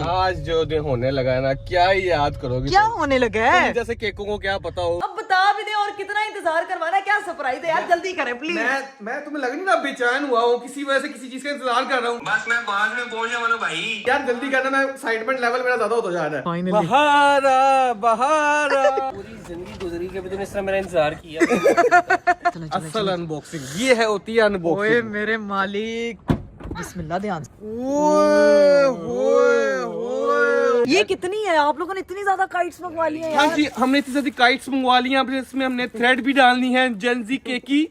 आज जो दिन होने लगा है ना, क्या ही याद करोगे? क्या होने लगा है? जैसे केकों को क्या पता हो। अब बता भी दे, और कितना इंतजार करवाना है? क्या सरप्राइज है यार, जल्दी करें प्लीज। मैं तुम्हें लग नहीं ना बेचैन हुआ हूँ किसी वजह से, किसी चीज का इंतजार कर रहा हूँ। बस मैं बाद में पहुंचने वाला हूं भाई। यार जल्दी करना, मैं एक्साइटमेंट लेवल मेरा ज्यादा होता जा रहा है। Finally. बहारा बहारा पूरी जिंदगी गुजरी के भी तूने इस तरह मेरा इंतजार किया। असल अनबॉक्सिंग ये है, होती है ओए अनबॉक्सिंग। मेरे मालिक, बिस्मिल्लाह, ध्यान से। ये कितनी है? आप लोगों ने इतनी ज्यादा काइट्स मंगवा ली है हाँ यार? जी, हमने इतनी सारी काइट्स मंगवा ली हैं। अब इसमें हमने थ्रेड भी डालनी है जेंजी केक की।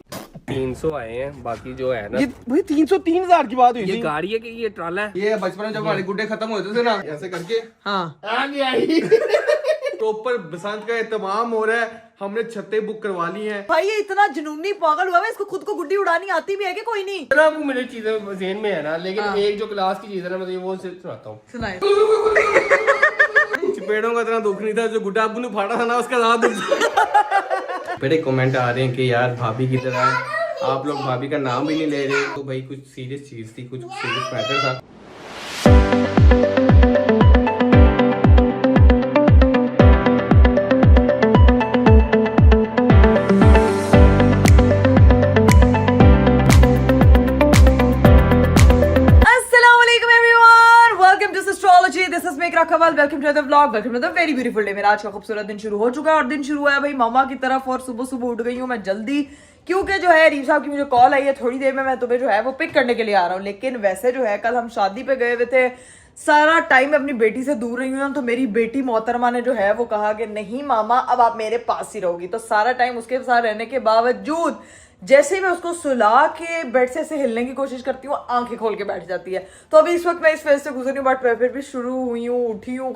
300 आए हैं, बाकी जो है ना ये भाई 303,000 की बात हुई ये थी। गाड़ी है कि ये ट्राला है? ये बचपन में जब हमारे गुड्डे खत्म होते थे ना, ऐसे करके हाँ, आ गया ही। प्रॉपर बसंत का एहतमाम हो रहा है, हमने छतें बुक करवा ली हैं। भाई ये इतना जुनूनी पागल हुआ है, इसको खुद को गुड्डी उड़ानी आती भी है कि कोई नहीं? ना आपको मेरी चीजें ज़हन में है ना, लेकिन एक जो क्लास की चीज है ना, मैं वो सिर्फ सुनाता हूँ। सुनाए। चपेड़ों का इतना दुख नहीं था, जो गुड्डा अब्बू ने फाड़ा था ना, उसका ज्यादा दुख। बड़े कमेंट आ रहे हैं कि यार भाभी की तरह आप लोग भाभी का नाम भी नहीं ले रहे। तो भाई कुछ सीरियस चीज थी, कुछ सीरियस मैटर था। Very beautiful day. मेरा आज का खूबसूरत दिन शुरू हो चुका है और दिन शुरू है भाई मामा की तरफ, और सुबह सुबह उठ गई हूँ मैं जल्दी, क्योंकि जो है रीव साहब की मुझे कॉल आई है, थोड़ी देर में मैं तुम्हें जो है वो पिक करने के लिए आ रहा हूँ। लेकिन वैसे जो है कल हम शादी पे गए हुए थे, सारा टाइम मैं अपनी बेटी से दूर रही हूँ ना, तो मेरी बेटी मोहतरमा ने जो है वो कहा कि नहीं मामा अब आप मेरे पास ही रहोगी। तो सारा टाइम उसके साथ रहने के बावजूद जैसे ही मैं उसको सुला के बेड से ऐसे हिलने की कोशिश करती हूँ, आंखें खोल के बैठ जाती है। तो अभी इस वक्त मैं इस फेज से गुजरी हूँ, बट फिर भी शुरू हुई हूँ, उठी हूँ,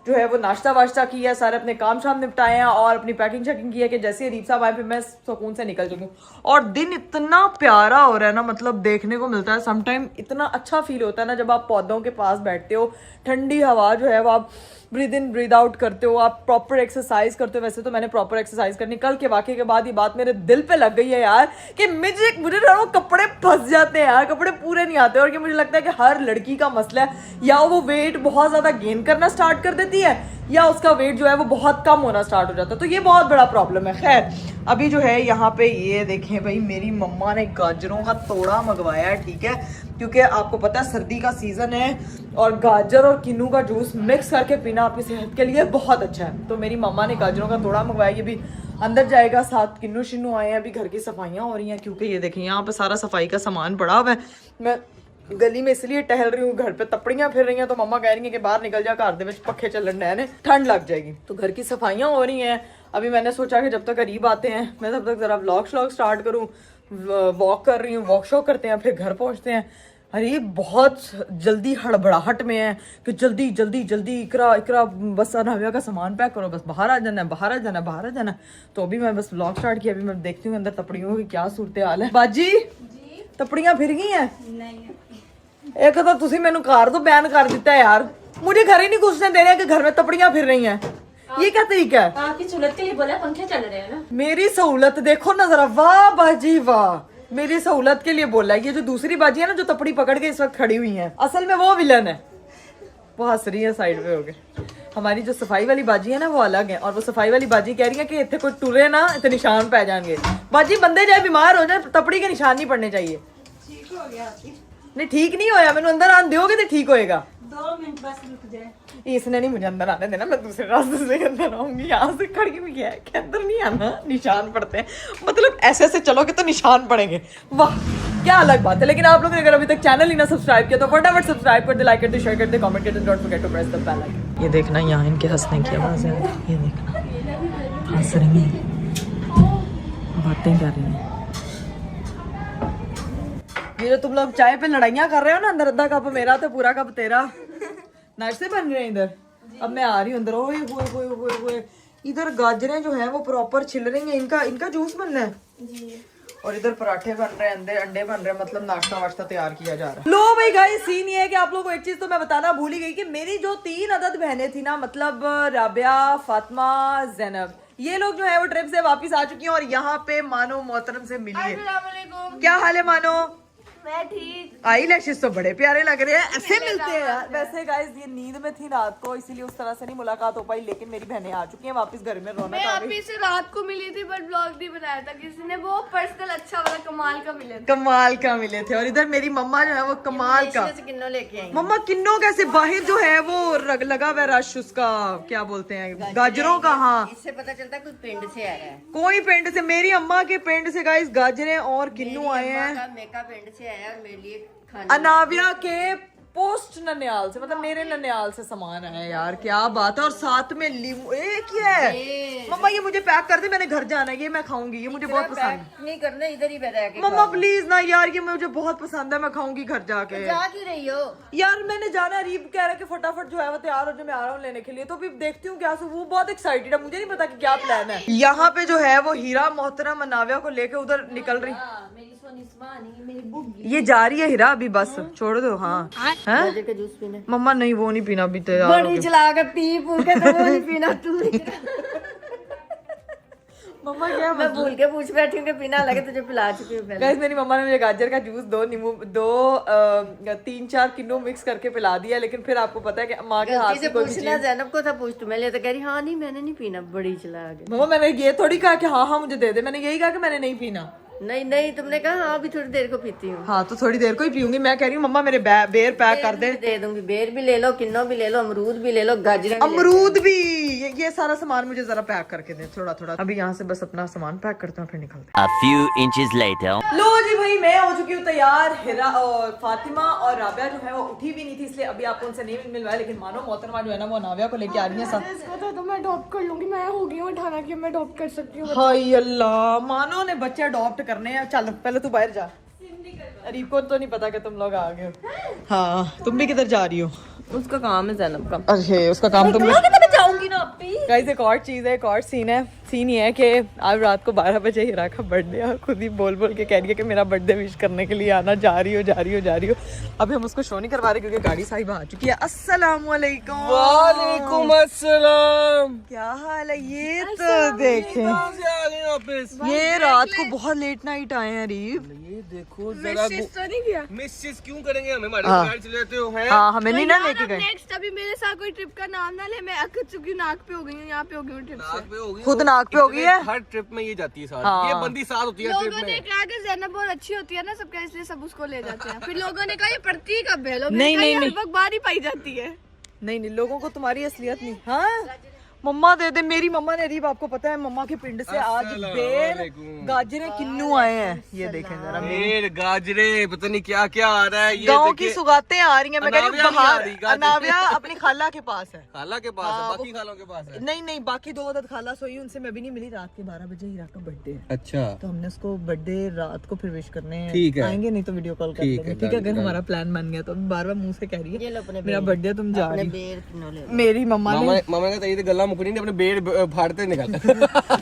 जो है वो नाश्ता वाश्ता किया, सारे अपने काम शाम निपटाए हैं और अपनी पैकिंग शैकिंग की है कि जैसे रीप साहब आए फिर मैं सुकून से निकल चुकी हूँ। और दिन इतना प्यारा हो रहा है ना, मतलब देखने को मिलता है समटाइम, इतना अच्छा फील होता है ना जब आप पौधों के पास बैठते हो, ठंडी हवा जो है वो आप ब्रीद इन ब्रीद आउट करते हो, आप प्रॉपर एक्सरसाइज करते हो। वैसे तो मैंने प्रॉपर एक्सरसाइज करनी, कल के वाकये के बाद ये बात मेरे दिल पे लग गई है यार कि मुझे ना वो कपड़े फंस जाते हैं यार, कपड़े पूरे नहीं आते। और कि मुझे लगता है कि हर लड़की का मसला है, या वो वेट बहुत ज्यादा गेन करना स्टार्ट कर देती है या उसका वेट जो है वो बहुत कम होना स्टार्ट हो जाता है। तो ये बहुत बड़ा प्रॉब्लम है। खैर अभी जो है यहाँ पे ये देखें भाई, मेरी मम्मा ने गाजरों का तोड़ा मंगवाया है, ठीक है, क्योंकि आपको पता है सर्दी का सीजन है और गाजर और किन्नू का जूस मिक्स करके पीना आपकी सेहत के लिए बहुत अच्छा है। तो मेरी मम्मा ने गाजरों का तोड़ा मंगवाया, ये भी अंदर जाएगा, साथ किन्नू शिन्नू आए हैं, अभी घर की सफाइयाँ हो रही हैं, क्योंकि ये देखें यहाँ पे सारा सफाई का सामान पड़ा हुआ है। मैं गली में इसलिए टहल रही हूँ, घर पे तपड़ियाँ फिर रही हैं, तो मम्मा कह रही हैं कि बाहर निकल जा, घर दे विच पखे चलन रहे हैं, ठंड लग जाएगी। तो घर की सफाइयाँ हो रही हैं। अभी मैंने सोचा कि जब तक करीब आते हैं मैं तब तक जरा व्लॉग श्लॉग स्टार्ट करूँ। वॉक कर रही हूँ, वॉक शॉक करते हैं, फिर घर पहुँचते हैं। अरे बहुत जल्दी हड़बड़ाहट में है कि जल्दी जल्दी जल्दी इकरा बस अनाविया का सामान पैक करो, बस बाहर आ जाना है, बाहर आ जाना है, बाहर आ जाना है। तो अभी मैं बस व्लॉग स्टार्ट किया, अभी मैं देखती हूँ अंदर तपड़ियों की क्या सूरत हाल है। बाजी तपड़ियाँ फिर गई हैं? एक तो तुसी मैनू कार तो बैन कर दिता है यार, मुझे घर ही नहीं घुसने दे रहे कि घर में तपड़ियाँ फिर रही हैं। ये क्या तरीका है? आपकी सहूलत के लिए बोला, पंखे चल रहे हैं ना। मेरी सहूलत देखो ना जरा, वाह बाजी वाह, मेरी सहूलत के लिए बोला है। ये जो दूसरी बाजी है ना, जो तपड़ी पकड़ के इस वक्त खड़ी हुई है, असल में वो विलन है, वो हंस रही है साइड पे होके। हमारी जो सफाई वाली बाजी है ना वो अलग है, और वो सफाई वाली बाजी कह रही है कि इतने कोई टुरे ना, इतने निशान पै जाएंगे। बाजी बंदे जाए बीमार हो जाए, तपड़ी के निशान नहीं पड़ने चाहिए। ठीक हो गया आपकी? नहीं ठीक नहीं होया, मैंने अंदर आने दोगे तो ठीक होएगा। 2 मिनट बस रुक जाए। इसने नहीं मुझे अंदर आने देना, मैं दूसरे रास्ते से अंदर आऊंगी। यहाँ से खड़ी हुई है कि अंदर नहीं आना, निशान पड़ते हैं, मतलब ऐसे ऐसे चलोगे तो निशान पड़ेंगे। वाह क्या अलग बात है। लेकिन आप लोगों ने अगर अभी तक चैनल ही ना सब्सक्राइब किया तो फटाफट सब्सक्राइब कर दे, लाइक कर दे, शेयर कर दे, कमेंट कर दे, don't forget to press the bell icon. ये देखना यहाँ इनके हंसने की आवाज है, ये देखना हंस रही हैं, बातें कर रही हैं। ये जो तुम लोग चाय पे लड़ाइयाँ कर रहे हो ना, अंदर आधा कप मेरा तो पूरा कप तेरा, नाश्ते बन रहे हैं इधर। अब मैं आ रही हूँ अंदर। ओए होए होए होए होए, इधर गाजरें जो है वो प्रॉपर छिल रही हैं, इनका जूस बनना है जी। और इधर पराठे बन रहे हैं, अंडे बन रहे हैं, मतलब नाश्ता वाश्ता तैयार किया जा रहा है। लो भाई गाइस, सीन ये है कि आप लोगों को एक चीज तो मैं बताना भूल ही गई कि मेरी जो 3 अदद बहनें थी ना, मतलब राबिया, फातिमा, ज़ैनब, ये लोग जो है वो ट्रिप से वापस आ चुकी हैं और यहाँ पे मानो मोहतरम से मिली है। अस्सलाम वालेकुम। क्या हाल है मानो? मैं ठीक। आई लैशेस तो बड़े प्यारे लग रहे हैं, ऐसे मिलते हैं यार। वैसे गाइस ये नींद में थी रात को, इसीलिए उस तरह से नहीं मुलाकात हो पाई, लेकिन मेरी बहनें आ चुकी हैं वापस घर में। रौनक मैं आ आप गई। ही से रात को मिली थी बट ब्लॉग नहीं बनाया था किसी ने, वो पर्सनल अच्छा वाला कमाल का मिले थे। कमाल का मिले थे। और इधर मेरी मम्मा जो है वो कमाल का। किन्नो लेके आई। मम्मा किन्नों कैसे बाहर जो है वो लगा हुआ रश, उसका क्या बोलते हैं, गाजरों का। हाँ, इससे पता चलता है कोई पिंड से आया है। कोई पिंड से, मेरी अम्मा के पिंड से गाइस गाजरें और किन्नू आए हैं। मेका पिंड से आया और मेरे लिए अनाविया के पोस्ट ननियाल से, मतलब मेरे ननियाल से सामान आया यार, क्या बात है। और साथ में लीमू क्या है। मम्मा ये मुझे पैक कर दे, मैंने घर जाना है, ये मैं खाऊंगी, ये मुझे बहुत पसंद है। नहीं करना, इधर ही बैठा के मम्मा प्लीज ना यार, ये मुझे बहुत पसंद है, मैं खाऊंगी घर जाके। जा क्यों रही हो यार मैंने जाना, रीब कह रहा है कि फटाफट जो है वो तैयार हो जो, मैं आ रहा हूँ लेने के लिए। तो अभी देखती हूँ क्या वो बहुत एक्साइटेड है, मुझे नहीं पता कि क्या प्लान है। यहाँ पे जो है वो हीरा मोहतरम अनाविया को लेके उधर निकल रही। ये जा रही है हीरा अभी, बस छोड़ दो। हाँ हैं? का जूस पीना। मम्मा नहीं वो नहीं पीना, अभी तैयार हो गए। चला के पी पूल के तो वो नहीं पीना तू। मम्मा क्या मैं भूल के पूछ बैठी हूँ कि पीना लगे, तुझे पिला चुकी हूँ पहले। गाइस मेरी मम्मा ने मुझे गाजर का जूस 2 नींबू 3-4 किलो मिक्स करके पिला दिया, लेकिन फिर आपको पता है कि माँ के हाथ गलती से से कोई भी पूछना, चीज। जैनब को था पूछ तू, मैं ले तो कह रही हाँ नहीं मैंने नहीं पीना, बड़ी चला गई। मम्मा मैंने ये थोड़ी कहा कि हाँ हाँ मुझे दे दे, मैंने यही कहा कि मैंने नहीं पीना। नहीं नहीं तुमने कहा हाँ अभी थोड़ी देर को पीती हूँ। हाँ तो थोड़ी देर को ही पीऊंगी। मैं कह रही हूँ मम्मा मेरे बेर पैक कर दे दूंगी, बेर भी ले लो, किन्नो भी ले लो, अमरूद भी ले लो, गाजर अमरूद भी। ये सारा सामान मुझे जरा पैक करके दे थोड़ा थोड़ा। अभी यहाँ से बस अपना सामान पैक करते हैं फिर निकलते हैं। A few inches later. लो जी भाई मैं हो चुकी हूँ तैयार। हिरा और फातिमा और राबिया जो है वो उठी भी नहीं थी, इसलिए अभी आपको उनसे नहीं मिलवाया, लेकिन मानो मोहतरमा जो है ना वो नाविया को लेके आ रही है साथ। इसको तो मैं अडॉप्ट कर लूंगी, मैं हो गई हूँ 18 की, मैं अडॉप्ट कर सकती हूँ। हाय अल्लाह, मानो ने बच्चे अडॉप्ट करने हैं। चल पहले तू बाहर जा, अरीब को तो नहीं पता कि तुम लोग आ गए हो। हाँ तुम भी किधर जा रही हो? उसका काम है जैनब का। अरे उसका काम तुम जाऊंगी ना अपी। गाइस एक और चीज है, एक और सीन है। सीन ये है कि आज रात को 12 बजे हीरा का बर्थडे है, खुद ही बोल बोल के कह रही है कि मेरा बर्थडे विश करने के लिए आना, जा रही हो। अभी हम उसको शो नहीं करवा रहे क्योंकि गाड़ी साहिबा आ चुकी है। अस्सलाम वालेकुम। वालेकुम अस्सलाम। क्या हाल है? ये तो देखें, ये रात को बहुत लेट नाइट आए हैं अरीब। ये देखो जरा मिस क्यों करेंगे हमें, हमारे हाँ। गाड़ी चले जाते हो हैं। हाँ हमें नहीं ना लेके गए। नेक्स्ट अभी मेरे साथ कोई ट्रिप का नाम ना ले, मैं अक चुकी नाक पे हो गई हूँ, यहाँ पे हो गई हूँ ट्रिप से। नाक पे हो गई खुद हो। नाक पे हो गई है। हर ट्रिप में ये जाती है साथ। हाँ। ये बंदी साथ होती है ट्रिप लोगों ने में। कहा कि जैनब बहुत अच्छी होती है ना सबका, इसलिए सब उसको ले जाते हैं। फिर लोगों ने कहा ये पड़ती कब है, लोग नहीं। हर वक्त बाहर ही पाई जाती है। नहीं लोगों को तुम्हारी असलियत नहीं। हाँ मम्मा दे दे। मेरी मम्मा ने अरीब आपको पता है मम्मा के पिंड से आज बेर गाजरें किन्नू आए हैं। ये देखें जरा, मेर गाजरे पता नहीं क्या क्या आ रहा है। ये गांव की देखिए, सुगातें आ रही हैं। मैं कह रही अनाविया हूँ नहीं आ बाहर रही, गाजर। अनाविया अपनी खाला के पास है। खाला के पास हाँ, है, वो- बाकी खालों के पास है। नहीं बाकी 2 अदद खाला सोई, उनसे मैं भी नहीं मिली। रात के 12 बजे हीरा का बर्थडे है, अच्छा तो हमने उसको बर्थडे रात को फिर विश करने हैं। ठीक है। आएंगे नहीं तो वीडियो कॉल कर ठीक लेंगे। है, ठीक है, डन, अगर डन। हमारा प्लान बन गया तो अभी बार-बार मुंह से कह रही ये है लो अपने मेरा बर्थडे तुम जा रही हो। बेर किन्नो ले लो। मेरी मम्मा मामा ने मामा का तो गला मुकनी नहीं, अपने बेड़ फाड़ते निकल।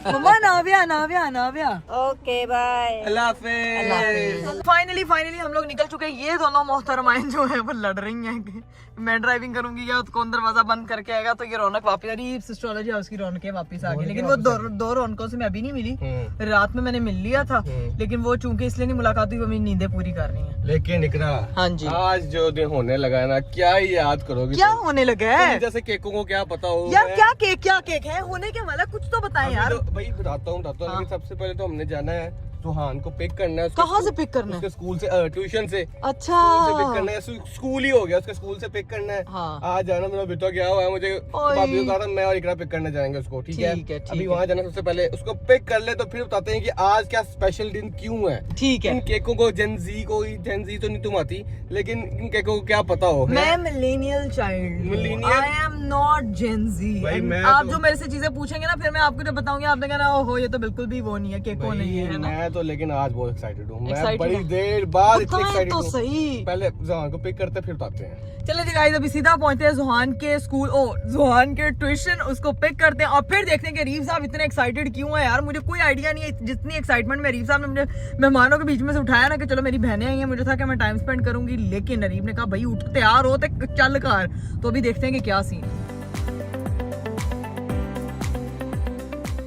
मम्मा नाविया ओके बाय। अल्लाह हाफिज़। फाइनली हम लोग निकल चुके हैं। ये दोनों मोहतरमाइन जो है वो लड़ रही हैं कि मैं ड्राइविंग करूंगी या कौन दरवाजा बंद करके आएगा। तो ये रौनक वापस अरीब एस्ट्रोलॉजी हाउस की रौनक वापस आ गई, लेकिन वो दो रौनकों से मैं अभी नहीं मिली। रात में मैंने मिल लिया था, लेकिन वो चूंकि इसलिए नहीं मुलाकात हुई, वो मेरी नींदें पूरी कर रही हैं। लेकिन इकरा, हाँ जी, आज जो दिन होने लगा है ना, क्या ही याद करोगे? क्या होने लगा है जैसे केकों को क्या पता हो यार? क्या केक है होने के वाला? कुछ तो बताएं यार। भाई बताता हूँ लेकिन सबसे पहले तो हमने जाना है सुहान को पिक करना है। उसके कहाँ से पिक करना है? उसके स्कूल से, ट्यूशन से। अच्छा से पिक करना है, स्कूल ही हो गया, उसके स्कूल से पिक करना है। हाँ। आज जाना मेरा बेटा गया हुआ है, मुझे भाभी को कहा था मैं और इकरा पिक करने जाएंगे उसको। ठीक है अभी वहाँ जाना, सबसे पहले उसको पिक कर ले तो फिर बताते हैं कि आज क्या स्पेशल दिन क्यों है। ठीक है। इन केकों को जेनजी तो नहीं तुम आती, लेकिन इन केकों को क्या पता हो। मैं millennial child, Millennial? I am not Gen Z. भाई मैं आप तो- जो मेरे से चीजें पूछेंगे ना, फिर मैं आपको जब बताऊंगी आपने कहना ओहो ये तो बिल्कुल भी वो नहीं है, केको नहीं है ना। मैं तो लेकिन आज बहुत एक्साइटेड हूँ। मैं Excited बड़ी हो? देर बाद इतनी बताएं एक्साइटेड तो हूँ। सही। पहले जहान को पिक करते फिर बताते हैं। चले जी गाइस, अभी सीधा पहुंचते हैं जुहान के स्कूल, जुहान के ट्यूशन, उसको पिक करते हैं और फिर देखते हैं कि रीफ साहब इतने एक्साइटेड क्यों है। यार मुझे कोई आइडिया नहीं है जितनी एक्साइटमेंट में रीफ साहब ने मुझे मेहमानों के बीच में से उठाया ना कि चलो मेरी बहनें आई हैं, मुझे था कि मैं टाइम स्पेंड करूंगी, लेकिन रीफ ने कहा भाई उठ तैयार हो तो चल कर। तो अभी देखते हैं कि क्या सीन है।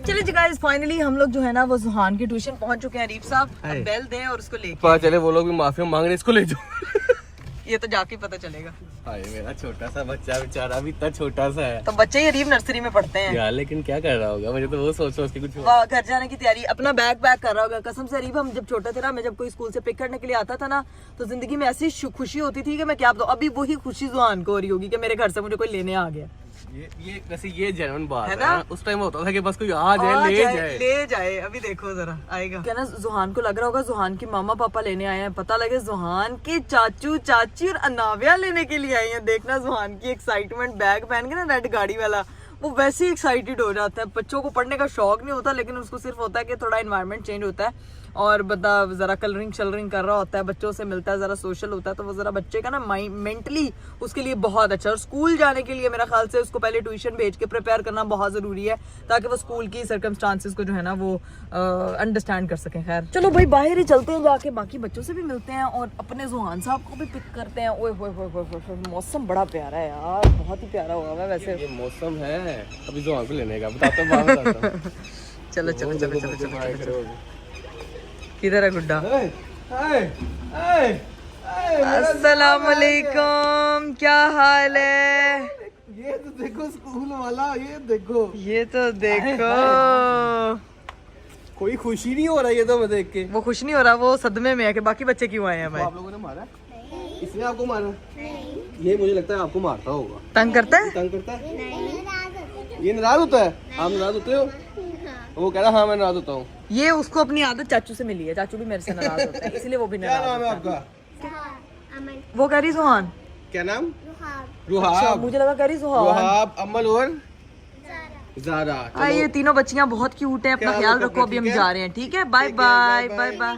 चलिए जी गाइस, फाइनली हम लोग जो है ना वो जुहान की ट्यूशन पहुंच चुके हैं। अरीफ साहब अब बेल दें और उसको लेके पता चले वो लोग भी माफी मांग रहे हैं, इसको ले जाओ। ये तो जाके पता चलेगा। हाय मेरा छोटा सा बच्चा बेचारा भी इतना छोटा सा है तो बच्चे ही अरीफ नर्सरी में पढ़ते हैं यार, लेकिन क्या कर रहा होगा, मुझे तो वो सोच के कुछ वो घर जाने की तैयारी, अपना बैग पैक कर रहा होगा। कसम से अरीफ, हम जब छोटे थे ना, मैं जब कोई स्कूल से पिक करने के लिए आता था ना, तो जिंदगी में ऐसी खुशी होती थी कि मैं क्या बताऊं। अभी वही खुशी जुहान को हो रही होगी कि मेरे घर से मुझे कोई लेने आ गया। ये वैसे ये जेन्युइन बात है है ना? ना। उस टाइम होता था कि बस कोई आ जाए ले जाए। अभी देखो जरा आएगा क्या ना। जुहान को लग रहा होगा जुहान की मामा पापा लेने आए हैं, पता लगे जुहान के चाचू चाची और अनाविया लेने के लिए आई हैं। देखना जुहान की एक्साइटमेंट, बैग पहन के ना रेड गाड़ी वाला, वो वैसे ही एक्साइटेड हो जाता है। बच्चों को पढ़ने का शौक नहीं होता, लेकिन उसको सिर्फ होता है कि थोड़ा एनवायरनमेंट चेंज होता है और बंदा जरा कलरिंग शलरिंग कर रहा होता है, बच्चों से मिलता है, जरा सोशल होता है, तो वो जरा बच्चे का ना माइंड मेंटली उसके लिए बहुत अच्छा। और स्कूल जाने के लिए मेरा ख्याल से उसको पहले ट्यूशन भेज के प्रिपेयर करना बहुत जरूरी है, ताकि वो स्कूल की सर्कमस्टांसेस को जो है ना वो अंडरस्टैंड कर सकें। खैर चलो भाई, बाहर ही चलते हैं, जाके बाकी बच्चों से भी मिलते हैं और अपने जुहान साहब को भी पिक करते हैं। ओए होए होए होए, मौसम बड़ा प्यारा है यार, बहुत ही प्यारा हुआ है वैसे। ये मौसम है अभी जुहान को लेने का, बताता हूं बाद में बताता हूं। चलो चलो चलो चलो चलो चलो। किधर है गुड्डा? अस्सलाम वालेकुम, क्या हाल है? ये तो देखो स्कूल वाला, ये तो देखो। कोई खुशी नहीं हो रहा है ये तो मैं देख के। वो खुश नहीं हो रहा, वो सदमे में है कि बाकी बच्चे क्यों आए हैं भाई। आप लोगों ने मारा? इसने आपको मारा? ये मुझे लगता है आपको मारता होगा। तंग करता है? तंग करता है? ये नाराज होता है? आप नाराज होते हो? वो कह रहा हाँ मैं नाराज होता हूँ। ये उसको अपनी आदत चाचू से मिली है, चाचू भी मेरे से नाराज होता है, इसलिए वो भी क्या नाराज नाम है होता है। आपका? वो कह रही सुहान। क्या नाम? अच्छा, रुहाब। मुझे लगा कह रही सुहान। रुहाब, अमल और ज़ारा। हाँ, ये तीनों बच्चियां बहुत क्यूट हैं, अपना ख्याल रखो। अभी हम जा रहे हैं, ठीक है? Bye bye bye bye.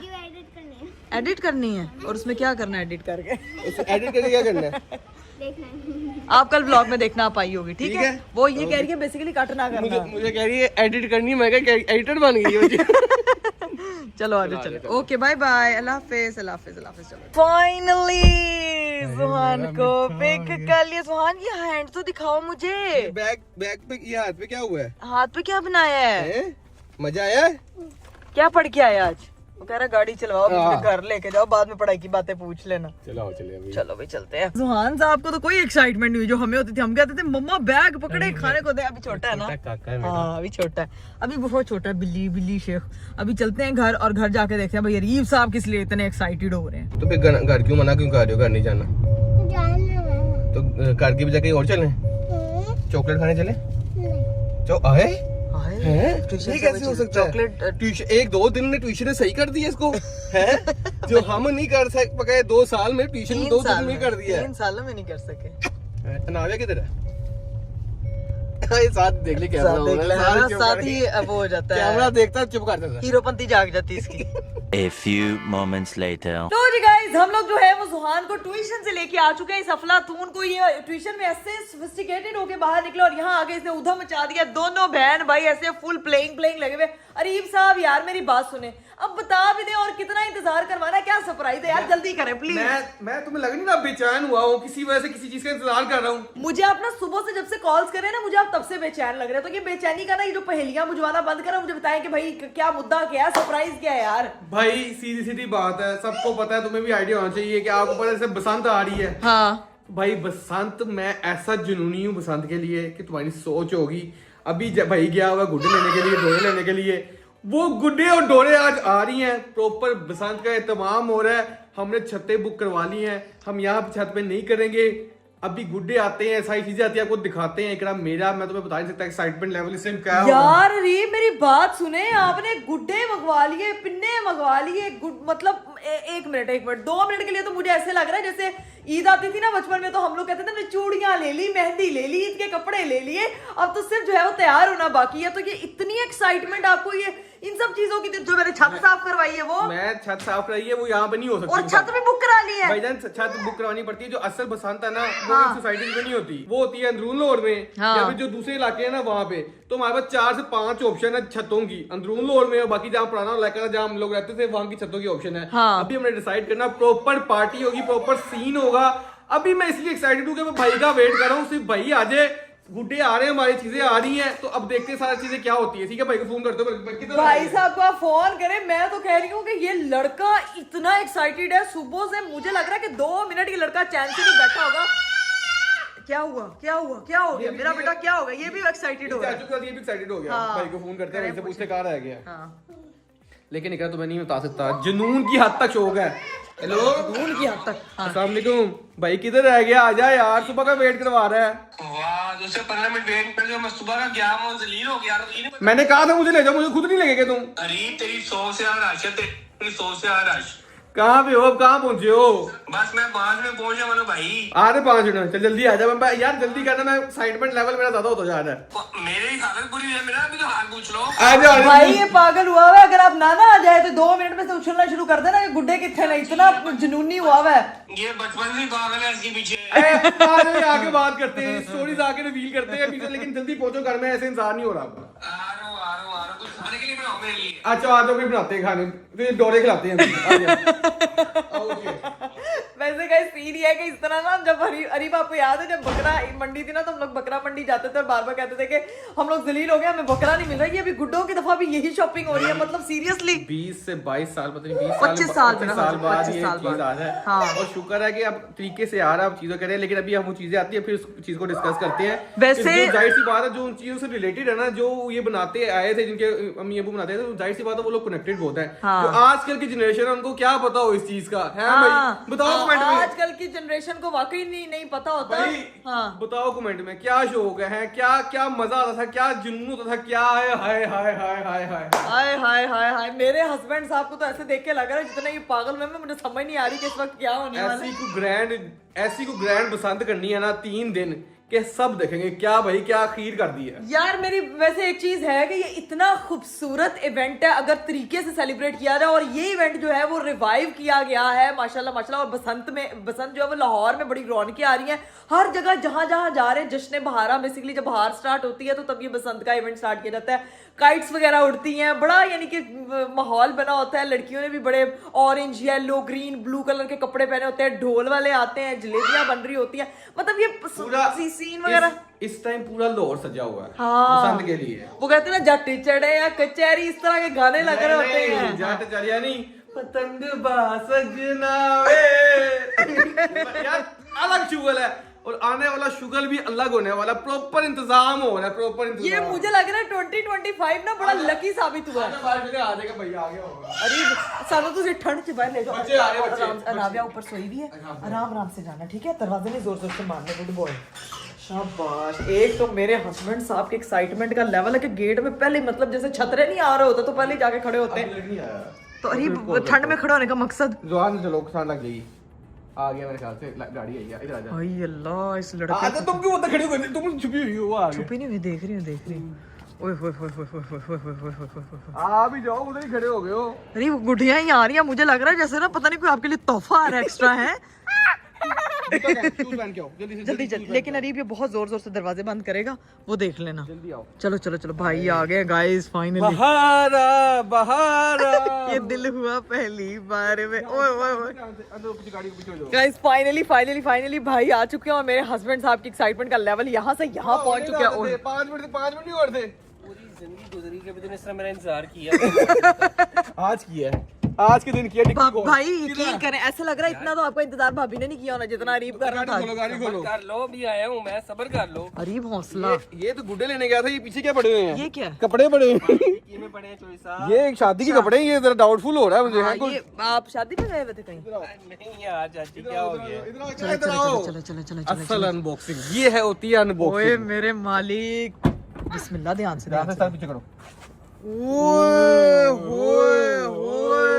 Edit करनी है और उसमें क्या करना है एडिट करके? एडिट करके क्या करना है? आप कल ब्लॉग में देखना आप आई होगी, ठीक है? वो ये कह रही है बेसिकली कट ना करना। मुझे कह रही है एडिट करनी, मैं क्या एडिटर बन गई है। चलो आगे चलो। ओके बाय बाय, अल्लाह हाफिज अल्लाह हाफिज अल्लाह हाफिज। चलो फाइनली सुहान को पिक कर लिया। सुहान ये हैंड तो दिखाओ मुझे। बैग पे ये हाथ पे क्या हुआ है? हाथ पे क्या बनाया है? मजा आया? क्या पढ़ के आया आज? वो कह रहा गाड़ी चलवाओ, मुझे घर लेके जाओ, बाद में पढ़ाई की बातें पूछ लेना। चलो अभी। चलो भाई चलते हैं। सुहान साहब को तो कोई एक्साइटमेंट नहीं हुई जो हमें होती थी। हम कहते थे मम्मा बैग पकड़े खाने को दे। अभी छोटा है ना, हाँ अभी छोटा है, अभी बहुत छोटा है। बिल्ली शेख। अभी चलते हैं घर और घर जाके देखते हैं भाई अरीफ साहब किस लिए इतने एक्साइटेड हो रहे हैं। तो फिर घर क्यों मना क्यों कर रहे हो? घर नहीं जाना तो घर की बजाय कहीं और चले? चॉकलेट खाने चले? कैसे हो सकता है? चॉकलेट एक दो दिन में ट्यूशन ने सही कर दिया इसको है? जो हम नहीं कर सके 2 साल में, ट्यूशन 2 दिन में कर दिया। 3 सालों में नहीं कर सके। नाविया किधर है? साथ देख ले कैमरा, साथ ही वो हो जाता है, कैमरा देखता चुप कर देता, हीरोपंती जाग जाती है इसकी। A few moments later. तो जी गाइस, हम लोग जो है वो जुहान को ट्यूशन से लेके आ चुके हैं। इस अफलातून को ये ट्यूशन में ऐसे सोफिस्टिकेटेड होके बाहर निकला और यहाँ आगे इसने उधम मचा दिया। दोनों बहन भाई ऐसे फुल प्लेइंग लगे हुए। अरीफ साहब यार मेरी बात सुने, अब बता भी दे और कितना इंतजार करवाना है, क्या सरप्राइज है यार, जल्दी करें प्लीज। मैं तुम्हें लग नहीं रहा बेचैन हुआ हूँ किसी वजह से, किसी चीज का इंतजार कर रहा हूँ। मुझे आप ना सुबह से जब से कॉल्स कर रहे हैं ना, मुझे आप तब से बेचैन लग रहे हैं। तो ये बेचैनी का ना ये जो पहेलियां बुझवाना बंद करो, मुझे बताएं कि भाई क्या मुद्दा क्या है, सरप्राइज क्या है यार। भाई सीधी बात है, सबको पता है, तुम्हें भी आइडिया होना चाहिए कि आपको पता है जैसे बसंत आ रही है। हाँ भाई बसंत, मैं ऐसा जुनूनी हूँ बसंत के लिए कि तुम्हारी सोच होगी। अभी भाई गया हुआ गुड्डे लेने के लिए, डोरे लेने के लिए, वो गुड्डे और डोरे आज आ रही हैं। प्रॉपर बसंत का एहतमाम हो रहा है, हमने छतें बुक करवा ली हैं। हम यहाँ पे छत पे नहीं करेंगे, अभी गुड्डे आते हैं, सारी चीजें आती है, आपको दिखाते हैं। एकरा मेरा मैं तुम्हें बता नहीं सकता एक्साइटमेंट लेवल इससे क्या होगा। यार री मेरी बात सुने, आपने गुड्डे मंगवा लिए, पिन्ने मंगवा लिए, मतलब 1 मिनट 2 मिनट के लिए तो मुझे ऐसे लग रहा है जैसे ईद आती थी ना बचपन में, तो हम लोग कहते थे चूड़ियां ले ली, मेहंदी ले ली, ईद के कपड़े ले लिए, अब तो सिर्फ जो है वो तैयार होना बाकी है। तो ये इतनी एक्साइटमेंट आपको ये इन सब चीजों की, जो मैंने छत साफ करवाई है वो, मैं छत साफ कराई है वो यहाँ पे नहीं हो सकती। और छत भी बुक करा ली है भाईजान, छत बुक करवानी पड़ती है। जो असल बसंत है ना वो सोसाइटी में नहीं होती, वो होती है अंदरून लोर में या फिर जो दूसरे इलाके है ना वहाँ पे। तो हमारे पास 4 से 5 ऑप्शन है छतों की, अंदरून लोर में, और बाकी जहाँ पुराना इलाका जहाँ हम लोग रहते थे वहाँ की छतों की ऑप्शन है। अभी हमने डिसाइड करना, प्रॉपर पार्टी होगी, प्रॉपर सीन होगा। अभी मैं इसलिए एक्साइटेड हूँ कि मैं भाई का वेट कर रहा हूँ, सिर्फ भाई आ जाए, गुड्डे आ रहे हैं, हमारी चीजें आ रही हैं, तो अब देखते हैं सारी चीजें क्या होती है। ठीक है भाई को फोन करते हो, किधर भाई साहब को आप फोन करें। मैं तो कह रही हूँ कि ये लड़का इतना एक्साइटेड है सुबह से, मुझे लग रहा है कि 2 मिनट ये लड़का चैन से नहीं बैठा होगा। क्या हुआ क्या हुआ क्या हो गया मेरा बेटा, क्या हो गया? ये भी एक्साइटेड हो गया। ये भी एक्साइटेड हो गया। हाँ। भाई को फोन करते हैं, भाई से पूछते कहाँ रह गया। हाँ। लेकिन इकरा तो मैं नहीं बता सकता, जुनून की हद तक शौक है। हेलो, जुनून की हद तक। हाँ। अस्सलाम वालेकुम भाई, किधर रह गया? आजा यार, सुबह का वेट करवा रहा है। वाह, 15 मिनट वेट कर, जो मैं सुबह का गया हूं, जलील हो गया। मैंने कहा था मुझे ले जाओ, मुझे खुद नहीं लगेगा तुम। अरे तेरी 100 से ज्यादा रश है, तेरी 100 से ज्यादा रश। कहाँ पे हो अब, कहाँ पहुंचे हो? बस मैं 5 मिनट पहुंचा मानो भाई। आ रहे 5 मिनट, चल जल्दी आ जा। मैं यार जल्दी करना, मैं एक्साइटमेंट लेवल मेरा ज्यादा होता जा रहा है। मेरे ही हालत बुरी है, मेरा भी तो हाल पूछ लो। आ जा भाई ये पागल हुआ हुआ है। अगर आप ना आ जाए तो 2 मिनट में से उछलना शुरू कर देना कि गुड्डे कितने नहीं, इतना जुनूनी हुआ हुआ है। ये बचपन से पागल है इसके पीछे। आगे बात करते हैं, स्टोरीज आके रिवील करते हैं पीछे, लेकिन जल्दी पहुंचो घर में, ऐसे इंसान नहीं हो रहा। आ रहा हूं, कुछ खाने के लिए बनाओ मेरे लिए। अच्छा आ जाओ, फिर बनाते हैं खाने, फिर डोरे खिलाते हैं। वैसे का सीन ये है कि इस तरह ना, जब अरीब आपको याद है जब बकरा मंडी थी ना, तो हम लोग बकरा मंडी जाते थे और बार बार कहते थे कि हम लोग जलील हो गए, हमें बकरा नहीं मिल रहा। ये अभी गुड्डों की दफा भी यही शॉपिंग हो रही है। मतलब सीरियसली 20 से 22 साल, पता नहीं 25 साल बाद ये 25 साल चीज आ जाए। हाँ। और शुक्र है कि अब तरीके से आ रहा है, अब चीजें करें। लेकिन अभी हम वो चीजें आती है, फिर उस चीज को डिस्कस करते हैं। वैसे- जो जाहिर सी बात है, जो उन चीजों से रिलेटेड है ना, जो ये बनाते आए थे, जिनके अम्मी अबू बनाते थे, तो जाहिर सी बात है वो लोग कनेक्टेड बहुत है। हाँ। जो आजकल की जनरेशन है, उनको क्या पता हो इस चीज का है हाँ। भाई? बताओ कमेंट में। आजकल की जनरेशन को वाकई नहीं पता होता। भाई हाँ। बताओ कमेंट में क्या शौक है, क्या क्या मजा आता था, क्या जुनून होता था, क्या है? हाय हाय हाय हाय हाय हाय हाय हाय हाय। मेरे हस्बैंड साहब को तो ऐसे देख के लग रहा है जितना ये पागल में मुझे समझ नहीं आ रही कि इस वक्त क्या होने वाला है। ऐसी को ग्रैंड पसंद करनी है ना 3 दिन के, सब देखेंगे क्या भाई, क्या खीर कर दी है यार। मेरी वैसे एक चीज है कि ये इतना खूबसूरत इवेंट है, अगर तरीके से सेलिब्रेट किया जाए, और ये इवेंट जो है वो रिवाइव किया गया है माशाल्लाह माशाल्लाह। और बसंत जो है वो लाहौर में बड़ी रौनकें आ रही हैं हर जगह, जहां जहां जा रहे हैं। जश्न बहारा बेसिकली जब बहार स्टार्ट होती है तो तब ये बसंत का इवेंट स्टार्ट किया जाता है। काइट्स वगैरह उड़ती हैं, बड़ा यानी कि माहौल बना होता है। लड़कियों ने भी बड़े orange yellow green blue colour के कपड़े पहने होते हैं, ढोल वाले आते हैं, जलेबियां बन रही होती हैं। मतलब ये सीन वगैरह इस टाइम पूरा लाहौर सजा हुआ है हाँ। बसंत के लिए। वो कहते हैं ना, जट चढ़े या कचहरी, इस तरह के गाने लग रहे होते हैं। जाट चढ़िया नहीं, पतंग सजना वे। यार अलग शुगल है, और आने वाला शुगल भी अलग होने वाला। प्रॉपर इंतजाम हो रहा है, प्रॉपर इंतजाम। ये मुझे लग रहा है 2025 ना बड़ा लकी साबित हुआ है। आ जाएगा भैया, आगे होगा। अरे सानू तुझे ठंड से बाहर ले जाओ। बच्चे आ रहे हैं, बच्चे। आराम से, राबिया ऊपर सोई हुई है, आराम आराम से जाना, ठीक है? दरवाजे नहीं जोर जोर से मारने। गुड बॉय, शाबाश। एक तो मेरे हस्बैंड साहब के एक्साइटमेंट का लेवल है कि गेट में पहले, मतलब जैसे छतरे नहीं आ रहे होते तो पहले जाके खड़े होते हैं। नहीं आया तो अरे ठंड में खड़े होने का मकसद, जवान चलो, किसान लग गई। आ गया मेरे ख्याल से, गाड़ी आई है, इधर आ जा। भाई अल्लाह, इस लड़के तो तुम क्यों उधर खड़ी हो गई? तुम छुपी हुई हो, आ गए। छुपी नहीं हुई, देख रही हूँ। ओए होए होए होए होए होए होए होए होए होए होए। आ भी जाओ, उधर ही खड़े हो गए हो। अरे वो गुड़िया ही आ रही है, मुझे लग रहा है जैसे ना पता नहीं कोई आपके लिए तोहफा आ रहा है, एक्स्ट्रा है। जल्दी जल्दी। लेकिन अरीब ये बहुत जोर जोर से दरवाजे बंद करेगा, वो देख लेना। जल्दी आओ। चलो चलो चलो, भाई आ गए गाइस फाइनली। बहारा बहारा ये दिल हुआ पहली बार में। ओए ओए ओए गाड़ी के पीछे हो जाओ। गाइस फाइनली भाई आ चुके हैं, और मेरे हस्बैंड साहब की एक्साइटमेंट का लेवल यहाँ से यहाँ पहुंच चुका है। ओए 5 मिनट नहीं और थे। पूरी जिंदगी गुजरी के भी इस तरह मेरा इंतजार किया। आज किया है, आज के दिन किया। भाई यकीन करें, ऐसा लग रहा है इतना तो आपका इंतजार भाभी ने नहीं किया होना जितना अरीब कर रहा था। गाड़ी खोलो। कर लो, अभी आया हूँ मैं, सब्र कर लो। अरीब हौसला। ये तो गुड्डे लेने गया था, ये पीछे क्या पड़े हुए हैं? ये क्या है? कपड़े पड़े हुए हैं। में पड़े हैं चोई साहब। ये एक शादी के कपड़े हैं, ये जरा डाउटफुल हो रहा है मुझे। हाँ, है कुछ? ये आप शादी में गए हुए थे कहीं? नहीं यार चाची, क्या हो गया? चलो असल अनबॉक्सिंग ये है, होती है ओए अनबॉक्सिंग। मेरे मालिक, बिस्मिल्लाह, ध्यान से ध्यान से। सर पीछे करो। ओए ओए ओए।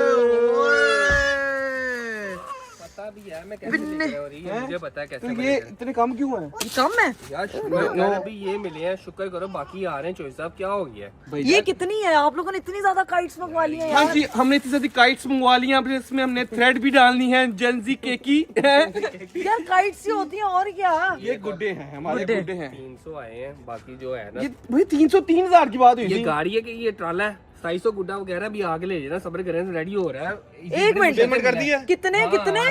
पता भी है मैं कैसे लेके हो रही है, मुझे पता है कैसे। तो ये इतने कम क्यों हैं? ये कम है यार शुक्र अभी ये मिले हैं, शुक्र करो। बाकी आ रहे हैं चोई साहब, क्या हो गया? ये कितनी है? आप लोगों ने इतनी ज्यादा काइट्स मंगवा ली हैं हाँ यार। जी, हमने इतनी सारी काइट्स मंगवा ली हैं, इसमें हमने थ्रेड भी डालनी है, जेंजी केकी है। यार काइट्स ही होती हैं और क्या। ये गुड्डे हैं, हमारे गुड्डे हैं। 300 आए हैं, बाकी जो है ना ये भाई 303,000 की बात हुई ये थी। गाड़ी है कि ये ट्राला है, 250 गुड्डा वगैरह भी आगे ले जाना, सब्र करें, रेडी हो रहा है। एक मिनट, पेमेंट कर दी है। कितने कितने?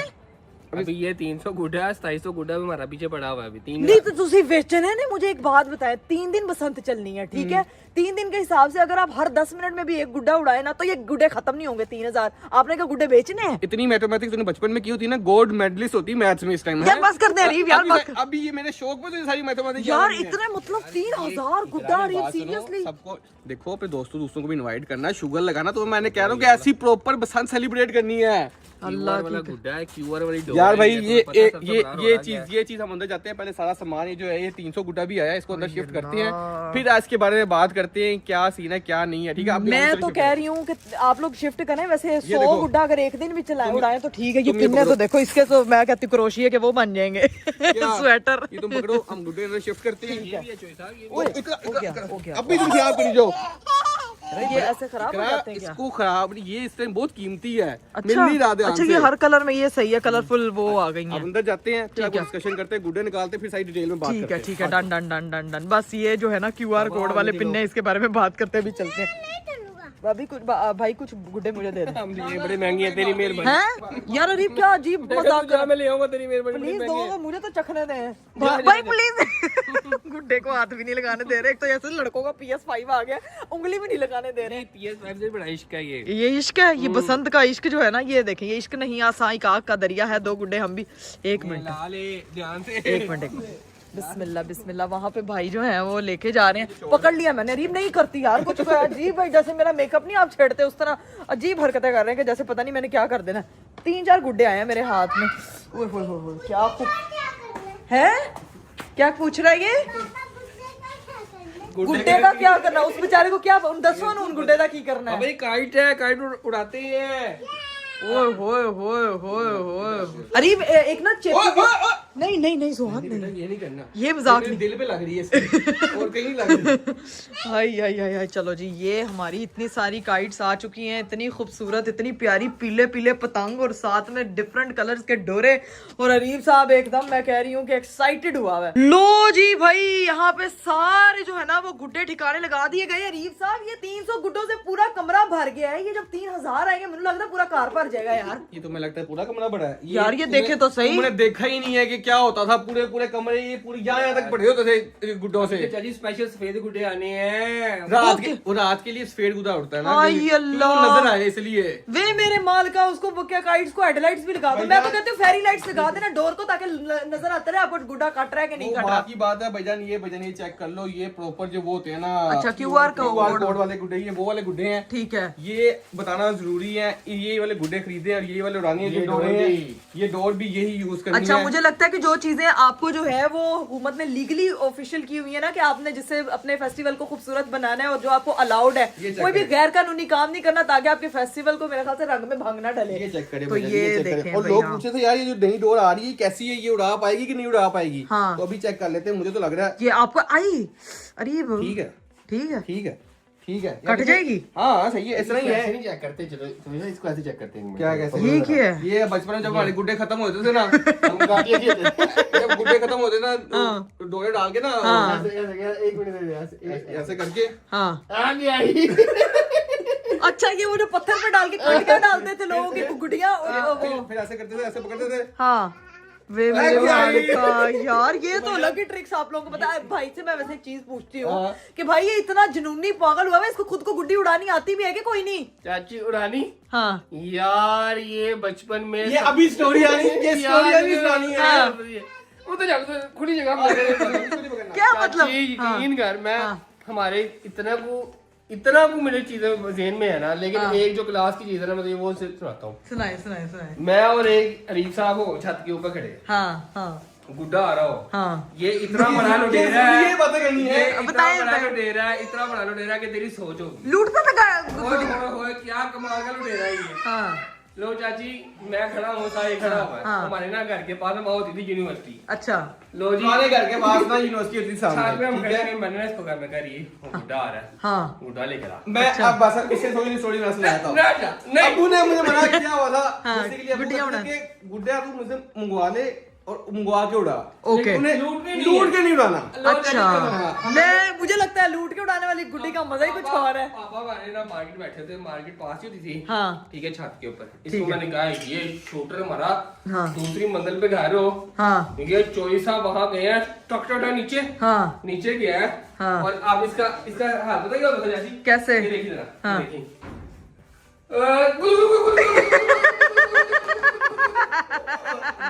अभी ये 300 गुड्डा है, 2700 गुड्डा भी हमारा पीछे पड़ा हुआ है अभी 3 नहीं तो तुसी वेचने ने मुझे एक बात बताया, 3 दिन बसंत चलनी है, ठीक है? 3 दिन के हिसाब से अगर आप हर 10 मिनट में भी एक गुड्डा उड़ाए ना, तो ये गुड्डे खत्म नहीं होंगे। 3000 आपने क्या गुड्डे बेचने हैं? इतनी मैथमेटिक्स तूने बचपन में की होती है ना, गोल्ड मेडलिस्ट होती मैथ्स में इस टाइम। यार बस कर दे अरीब यार, बस अभी ये मेरे शौक में तो ये सारी मैथमेटिक्स यार इतने मतलब 3000 गुड्डा अरीब, सीरियसली? सबको देखो अपने दोस्तों को भी इनवाइट करना है, शुगर लगाना। तो मैंने कह रहा हूँ कि ऐसी प्रॉपर बसंत सेलिब्रेट करनी है। अल्लाह वाला गुड्डा है, क्यूआर वाली डोर यार है, भाई ये तो पता है, सबसे बड़ा ये चीज हम अंदर जाते हैं, पहले सारा सामान ये जो है ये 300 गुड्डा भी आया, इसको अंदर शिफ्ट करते हैं, फिर आज के बारे में बात करते हैं क्या सीन है क्या नहीं है, ठीक है? मैं तो कह रही हूँ कि आप लोग शिफ्ट करें। वैसे 100 देखो। गुड्डा अगर एक दिन भी चलाए उड़ाए तो ठीक है। ये तुम ये पिन्ने तो पकड़ो। देखो, इसके तो मैं कहती हूँ क्रोशिया के वो बन जाएंगे स्वेटर। ये तुम पकड़ो, हम गुड्डे अंदर शिफ्ट करते हैं। ये भी है चोई साहब, ये भी ओए, हो गया। अभी तुम खराब करी जाओ। अरे ये ऐसे खराब हो जाते हैं क्या? इसको खराब नहीं, ये इस टाइम बहुत कीमती है, मिल अच्छा नहीं रहा ध्यान अच्छा, से। ये हर कलर में ये सही है, कलरफुल वो आ गई अब है। अंदर जाते हैं, फिर ठीक है। डिस्कशन करते हैं, गुड्डे निकालते हैं, फिर सारी डिटेल में बात करते हैं। ठीक है, done done done done done. बस ये जो है ना क्यूआर कोड वाले पिन्ने, इसके बारे में बात करते भी चलते हैं। भाभी कुछ भाई कुछ गुड्डे मुझे दे दे। ये बड़े महंगी है, तेरी मेहरबानी। हैं यार अरीब क्या अजीब मजाक कर, मैं ले आऊंगा, तेरी मेहरबानी। प्लीज दो मुझे तो चखने दे भाई प्लीज। गुड्डे को हाथ भी नहीं लगाने दे रहे। एक तो ऐसे लड़कों का PS5 आ गया, उंगली भी नहीं लगाने दे रहे। PS5 से बड़ा इश्क है ये। ये इश्क है, ये बसंत का इश्क जो है ना, ये देखें, ये इश्क नहीं आसाई का आग का दरिया है। 2 गुड्डे हम भी। एक मिनट लाले ध्यान से। एक मिनट बिस्मिल्लाह बिस्मिल्लाह। वहाँ पे भाई जो है वो लेके जा रहे हैं। पकड़ लिया मैंने। अरीब नहीं करती यार कुछ अजीब भाई, जैसे मेरा मेकअप नहीं आप छेड़ते उस तरह अजीब हरकतें कर रहे हैं कि जैसे पता नहीं मैंने क्या कर देना। 3-4 गुड्डे आए हैं मेरे हाथ में। ओए होए होए, क्या है? क्या पूछ रहा है ये? गुड्डे का क्या करना? उस बेचारे को क्या दसो ना, उन गुड्डे का की करना है? भाई काइट है, काइट उड़ाते हैं। ओए होए होए होए होए। अरीब एक ना चेप नहीं नहीं नहीं सोहन नहीं, ये नहीं करना, ये मजाक नहीं। दिल पे लग रही है इसकी, और कहीं नहीं लग रही। हाय हाय हाय हाय। चलो जी, ये हमारी इतनी सारी काइट्स आ चुकी हैं, इतनी खूबसूरत, इतनी प्यारी, पीले पीले पतंग और साथ में डिफरेंट कलर्स के डोरे। और अरीब साहब एकदम मैं कह रही हूँ कि एक्साइटेड हुआ है। लो जी भाई, यहाँ पे सारे जो है ना वो गुड्डे ठिकाने लगा दिए गए। अरीब साहब ये 300 गुड्डों से पूरा कमरा भर गया है। ये जब 3000 आएंगे मुझे लगता है पूरा कार भर जाएगा यार। ये तो मैं लगता है पूरा कमरा बड़ा है यार ये देखे तो सही। तुमने देखा ही नहीं है कि क्या होता था, पूरे पूरे कमरे ये पूरी यहाँ तक भरे होते थे गुड्डों से। चाची स्पेशल सफेद गुड्डे आने हैं। रात के लिए सफेद गुड्डा उड़ता है ना, हाय कि अल्लाह। वो नजर आए इसलिए। वे मेरे माल का उसको वो क्या काइट्स को हेडलाइट्स भी लगा दो। मैं तो कहती हूँ फेरी लाइट्स लगा देना डोर को, ताकि नजर आता रहे आपको गुड्डा कट रहा है कि नहीं वो कट रहा। बाकी बात है भाईजान, ये चेक कर लो, ये प्रॉपर जो वो होते हैं ना, अच्छा, QR कोड वाले गुड्डे, ये वो वाले गुड्डे हैं। ठीक है, ये बताना जरूरी है, ये वाले गुड्डे खरीदे और ये वाले उड़ानी है। जो डोरे हैं, ये डोर भी यही यूज करनी है। अच्छा मुझे लगता है कि जो चीजें आपको जो है वो हुकूमत ने लीगली ऑफिशियल की हुई है ना, कि आपने जिससे अपने फेस्टिवल को खूबसूरत बनाना है और जो आपको अलाउड है, कोई भी गैर कानूनी काम नहीं करना, ताकि आपके फेस्टिवल को मेरे ख्याल से रंग में भंग ना डले। ये चेक करें तो भैया, ये चेक करें। देखें और भैया। लोग पूछे थे यार ये जो नई डोर आ रही है कैसी है, ये उड़ा पाएगी कि नहीं उड़ा पाएगी? हाँ। तो अभी चेक कर लेते हैं, मुझे तो लग रहा है ये आपको आई। अरे ठीक है ठीक है, ठीक है ठीक है। कट जाएगी। हाँ सही है, ऐसा ही है। नहीं चेक करते, चलो तुम्हें इसको ऐसे चेक करते हैं। क्या कैसे? ये क्या है? ये बचपन में जब हमारे गुड्डे खत्म होते थे ना, हम गाड़ियाँ जब गुड्डे खत्म होते ना, तो डोरे डाल के ना, हाँ। एक मिनट ऐसे करके हाँ आगे आई। अच्छा, ये वो जो पत्थर पे डाल के कटका डालते थे लोगों की गुड्डियां फिर ऐसे करते थे, ऐसे पकड़ते थे। हाँ वे मेरे मालिका। यार ये तो अलग ही ट्रिक्स आप लोगों को पता है। भाई से मैं वैसे एक चीज पूछती हूँ कि भाई ये इतना जुनूनी पागल हुआ है, इसको खुद को गुड्डी उड़ानी आती भी है कि कोई नहीं? चाची उड़ानी। हाँ यार ये बचपन में ये अभी स्टोरी आनी है, ये स्टोरी अभी सुनानी है। वो तो जाओ तो खुली जगह क्या मतलब? यकीन कर, मैं हमारे इतना को मेरी चीजें जेहन में है ना, लेकिन एक जो क्लास की चीज है ना, मैं वो सिर्फ सुनाता हूँ। सुनाए सुनाए सुनाए। मैं और एक अरीब साहब हो छत के ऊपर खड़े, हाँ हाँ गुड्डा आ रहा हो, हाँ। ये इतना बड़ा लुटेरा है, ये बातें करनी है। इतना बड़ा लुटेरा है, इतना बड़ा लुटेरा कि तेरी सोच होगी। लूटता था ओए क्या कमाल का लुटेरा है ये। हाँ। लो चाची, मैं खड़ा हूँ, सारे खड़ा हुआ है। हाँ। हमारे ना घर के पास में होती थी यूनिवर्सिटी। अच्छा लो जी, हमारे घर के पास ना यूनिवर्सिटी होती साथ में सामने, हम ठीक खड़े है? हैं, मैंने इसको घर में करी, गुड्डा आ रहा है, हाँ गुड्डा लेकर आ। मैं अब बस इससे थोड़ी स्टोरी ना सुनाता हूँ। नहीं अबू ने मुझे मना किया हुआ था, हाँ, जैसे कि अबू गुड्डियाँ कहते थे कि गुड्डा तू मुझसे मंगवा ले और मंगवा के उड़ा। ओके। लेकिन उन्हें लूट के नहीं उड़ाना। अच्छा, मैं मुझे लगता है लूट के उड़ाने वाली गुड्डी का मजा ही कुछ और है। पापा हमारे ना मार्केट बैठे थे, मार्केट पास ही होती थी। हाँ। ठीक है, छत के ऊपर। इसको मैंने कहा ये शूटर मारा, हाँ। दूसरी मंजिल पे घर हो। हाँ। ये चोई साहब वहां गए हैं, टक नीचे। हाँ। नीचे गया है। हाँ। और अब इसका हाल पता क्या होता है जैसी? कैसे? ये देखिए जरा, हाँ। देखिए।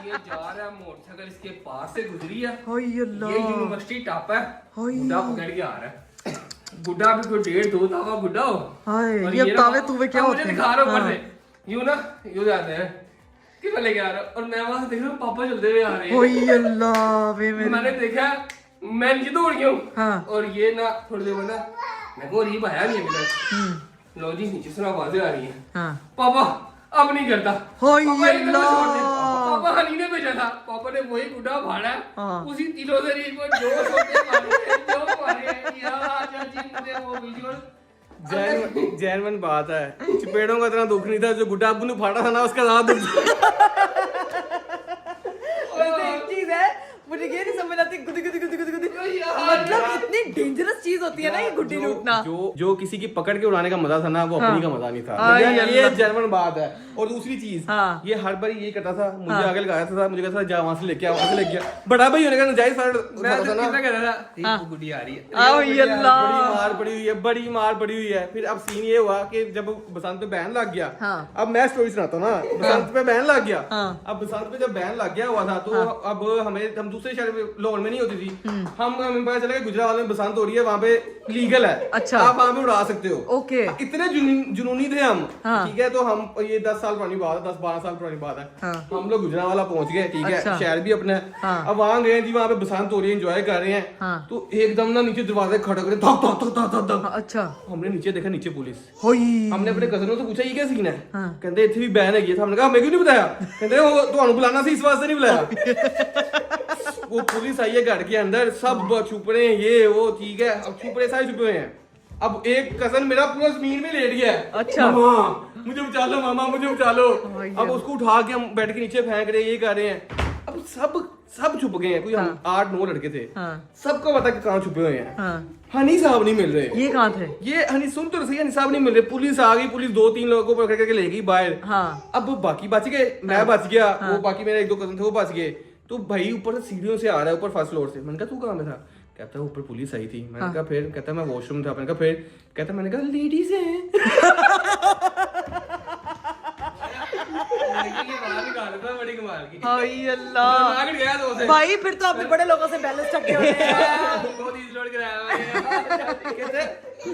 ये जा रहा है, मोटरसाइकिल इसके पास से गुजरी है। हाय अल्लाह। ये यूनिवर्सिटी टॉप है। हाय। गुड्डा पकड़ के आ रहा है। गुड्डा भी कोई 1.5-2 तावा गुड्डा हो। हाय, और ये ना- तावे तूवे क्या अब होते मुझे हैं? दिखा रहा हूं ऊपर हाँ। से। यूं ना, यूं जाते हैं कि मैं लेके आ रहा हूं और मैं वहां से देख रहा हूं पापा चलते हुए आ रहे हैं। हाय अल्लाह वे मेरे। मैंने देखा, मैं नीचे दौड़ गया हूं। हाँ। और ये ना थोड़ी देर बाद मैं को रीब आया नहीं अभी तक। लो जी, नीचे से आवाजें आ रही हैं। हाँ। पापा अब नहीं करता। हाय पापा ने तो छोड़ दिया। अल्लाह। पापा हनी ने भेजा था, पापा ने वही गुड्डा फाड़ा है। हाँ। उसी तीनों से रील को जो सोते मारे यार, चाची मुझे वो विजुअल जैनवन बात है, चपेड़ों का इतना दुख नहीं था, जो गुड्डा अब्बू ने फाड़ा था ना उसका ज्यादा दुख वैसे एक चीज है, मुझे ये नहीं समझ आती गुदी गुदी गुदी गुदी गुदी, मतलब इतनी डेंजरस चीज होती है ना ये गुड्डी लूटना। जो किसी की पकड़ के उड़ाने का मजा था ना, वो अपनी का मजा नहीं था। आई ये अल्लाह। जर्मन बात है। और दूसरी चीज, हाँ। ये हर बार यही करता था, मुझे आगे लगाया था, मुझे कहता था जा वहां से लेके आ, वहां से लेके आ। बड़ा भाई होने का नजायज फर्क मैं था तो ना। कितना कह रहा था, वो गुड्डी आ रही है। आई अल्लाह। बड़ी मार पड़ी हुई है, बड़ी मार पड़ी हुई है। फिर अब सीन ये हुआ कि जब बसंत पे बैन लग गया, हाँ। अब मैं स्टोरी सुनाता हूँ ना, बसंत पे बैन लग गया। हाँ। अब बसंत पे जब बैन लग गया हुआ था, तो अब हम दूसरे शहर में लाहौर में नहीं होती थी, हमें पता चला कि गुजरात में बसंत हो रही है, वहाँ पे लीगल है। अच्छा। आप वहाँ पे उड़ा सकते हो। ओके। इतने जुनूनी थे हम। हाँ। ठीक है, तो हम ये 10 साल पुरानी बात है, 10-12 साल पुरानी बात है। हाँ। हम लोग गुजरावाला पहुंच गए। ठीक है, अच्छा। शहर भी अपना है। हाँ। अब वहाँ गए जी, वहाँ पे बसंत हो रही है, एंजॉय कर रहे हैं। हाँ। तो एकदम ना नीचे दरवाजे खड़क रहे, धक धक धक धक धक। अच्छा। हमने नीचे देखा, नीचे पुलिस। हाय। हमने अपने कजनों से पूछा ये क्या सीन है? हाँ। कहते इतने भी बैन है। हमने कहा हमें क्यों नहीं बताया? कहते वो तो बुलाना सी, इस वास्ते नहीं बुलाया। वो पुलिस आई है घर के अंदर, सब छुप रहे हैं, ये वो। ठीक है, अब छुप रहे, सारे छुपे हुए हैं। अब एक कजन मेरा पूरा जमीन में लेट गया है। अच्छा। मामा मुझे बचा लो, मामा मुझे बचा लो। भाई अब उसको उठा के हम बेड के नीचे फेंक रहे हैं, ये कर रहे हैं। अब सब छुप गए हैं। कोई 8-9 लड़के थे। हाँ। सबको पता कि कहाँ छुपे हुए हैं। हाँ। हनी साहब नहीं मिल रहे। ये कहाँ थे? ये हनी सुन तो सही, हनी साहब नहीं मिल रहे। पुलिस आ गई, पुलिस 2-3 लोगों को पकड़ करके ले गई बाहर। हाँ। अब बाकी बच गए, मैं बच गया, वो बाकी मेरे 1-2 कजन थे वो बच गए। तो भाई ऊपर से सीढ़ियों से आ रहा है, ऊपर फर्स्ट फ्लोर से। मैंने कहा तू कहाँ में था? कहता है ऊपर पुलिस आई थी। मैंने कहा फिर? कहता मैं वॉशरूम था। मैंने कहा फिर? कहता मैंने कहा लेडीज हैं। बड़ी कमाल की। हाय अल्लाह। मार्केट गया तो उसे भाई फिर तो आपने बड़े लोगों से बैलेंस टके होने हैं। बहुत इजी लोड कराया कहते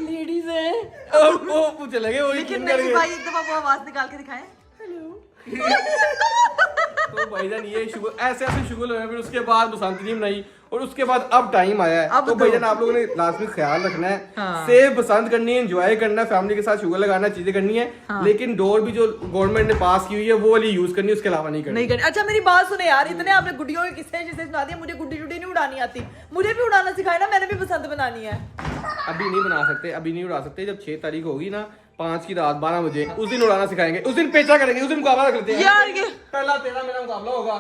लेडीज है। वो चले गए, वो लेकिन फोन कर नहीं गए। भाई, एक दफा वो आवाज निकाल के दिखाएं। तो भाईजान ये शुगर ऐसे शुगर हुए। फिर उसके बाद बसंत नहीं मनाई, और उसके बाद अब टाइम आया है। अब तो तो- भाईजान आप लोगों ने लास्ट में ख्याल रखना है। हाँ। सेफ बसंत करनी है, एंजॉय करना है, फैमिली के साथ शुगर लगाना, चीजें करनी है। हाँ। लेकिन डोर भी जो गवर्नमेंट ने पास की हुई है वो वाली यूज करनी है, उसके अलावा नहीं करनी। नहीं करनी। अच्छा मेरी बात सुने यार, इतने आपने गुड्डियों के किस्से जिसे सुना दिए, मुझे गुड्डी शुड्डी नहीं उड़ानी आती। मुझे भी उड़ाना सिखाए ना, मैंने भी बसंत बनानी है। अभी नहीं बना सकते, अभी नहीं उड़ा सकते। जब 6 तारीख होगी ना, 5 की रात 12 बजे, उस दिन उड़ाना सिखाएंगे। उस दिन पेचा करेंगे, उस दिन मुकाबला रख लेते हैं। यार ये पहला तेरा मेरा मुकाबला होगा।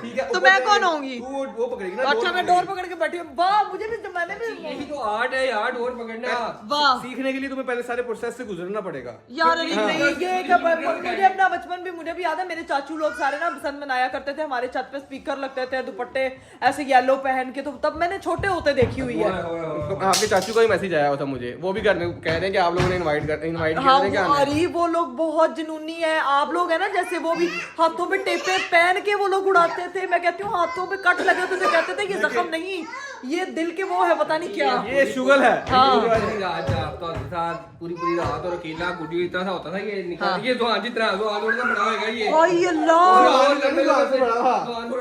ठीक है, तो ऊपर मैं से कौन होंगी? तू वो पकड़ेगी ना। अच्छा मैं डोर पकड़ के बैठी हूँ। वाह, मुझे भी मैंने भी यही तो आर्ट है यार, डोर पकड़ना। वाह सीखने के लिए तुम्हें पहले सारे प्रोसेस से गुजरना पड़ेगा। यार। अरे नहीं, ये क्या मुझे अपना बचपन भी मुझे भी याद है। मेरे चाचू लोग सारे ना बसंत मनाया करते थे, हमारे छत पे स्पीकर लगते थे, दुपट्टे ऐसे येलो पहन के। तो तब मैंने छोटे होते देखी हुई है। आपके चाचू का ही मैसेज आया हुआ था मुझे, वो भी करने कह रहे हैं कि आप लोगों ने इनवाइट किया हाँ, है क्या? अरे वो लोग बहुत जुनूनी है। आप लोग है ना, जैसे वो भी हाथों पे टेपे पहन के वो लोग उड़ाते थे। मैं कहती हूँ हाथों पे कट लगे होते थे, कहते थे ये जख्म नहीं, ये दिल के वो है, पता नहीं क्या। ये शुगर है। हाँ। पूरी रात और अकेला गुड्डी इतना सा होता था ये निकाल। ये तो जितना बड़ा होगा ये। हाय अल्लाह।